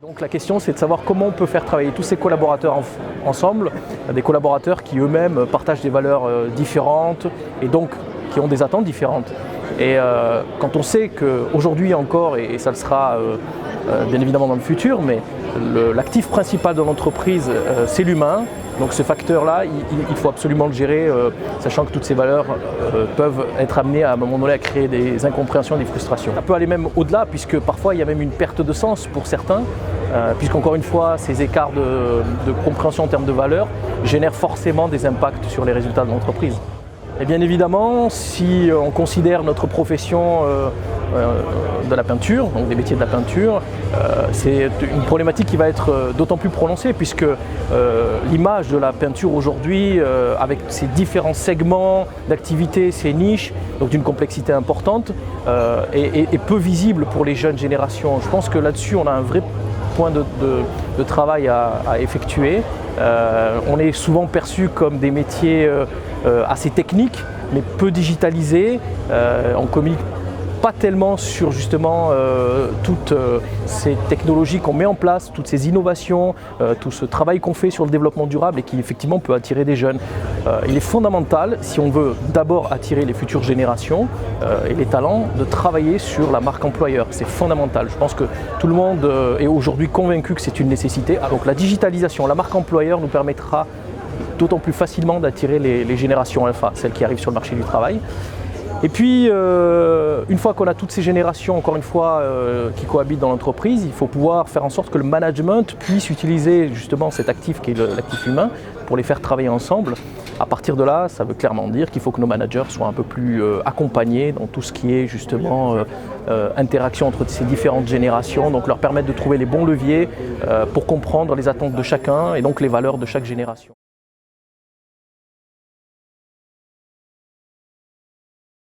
Donc la question, c'est de savoir comment on peut faire travailler tous ces collaborateurs ensemble, des collaborateurs qui eux-mêmes partagent des valeurs différentes et donc qui ont des attentes différentes. Et quand on sait qu'aujourd'hui encore, et ça le sera bien évidemment dans le futur, mais l'actif principal de l'entreprise, c'est l'humain. Donc ce facteur-là, il faut absolument le gérer, sachant que toutes ces valeurs peuvent être amenées à un moment donné à créer des incompréhensions, des frustrations. Ça peut aller même au-delà, puisque parfois il y a même une perte de sens pour certains, puisqu'encore une fois, ces écarts de compréhension en termes de valeurs génèrent forcément des impacts sur les résultats de l'entreprise. Et bien évidemment, si on considère notre profession de la peinture, donc des métiers de la peinture, c'est une problématique qui va être d'autant plus prononcée puisque l'image de la peinture aujourd'hui, avec ses différents segments d'activité, ses niches, donc d'une complexité importante, est peu visible pour les jeunes générations. Je pense que là-dessus, on a un vrai point de travail à effectuer. On est souvent perçu comme des métiers assez techniques, mais peu digitalisés. On communique pas tellement sur justement toutes ces technologies qu'on met en place, toutes ces innovations, tout ce travail qu'on fait sur le développement durable et qui effectivement peut attirer des jeunes. Il est fondamental, si on veut d'abord attirer les futures générations et les talents, de travailler sur la marque employeur. C'est fondamental. Je pense que tout le monde est aujourd'hui convaincu que c'est une nécessité. Donc la digitalisation, la marque employeur nous permettra d'autant plus facilement d'attirer les générations alpha, celles qui arrivent sur le marché du travail. Et puis, une fois qu'on a toutes ces générations, encore une fois, qui cohabitent dans l'entreprise, il faut pouvoir faire en sorte que le management puisse utiliser justement cet actif qui est l'actif humain pour les faire travailler ensemble. À partir de là, ça veut clairement dire qu'il faut que nos managers soient un peu plus accompagnés dans tout ce qui est justement interaction entre ces différentes générations, donc leur permettre de trouver les bons leviers pour comprendre les attentes de chacun et donc les valeurs de chaque génération.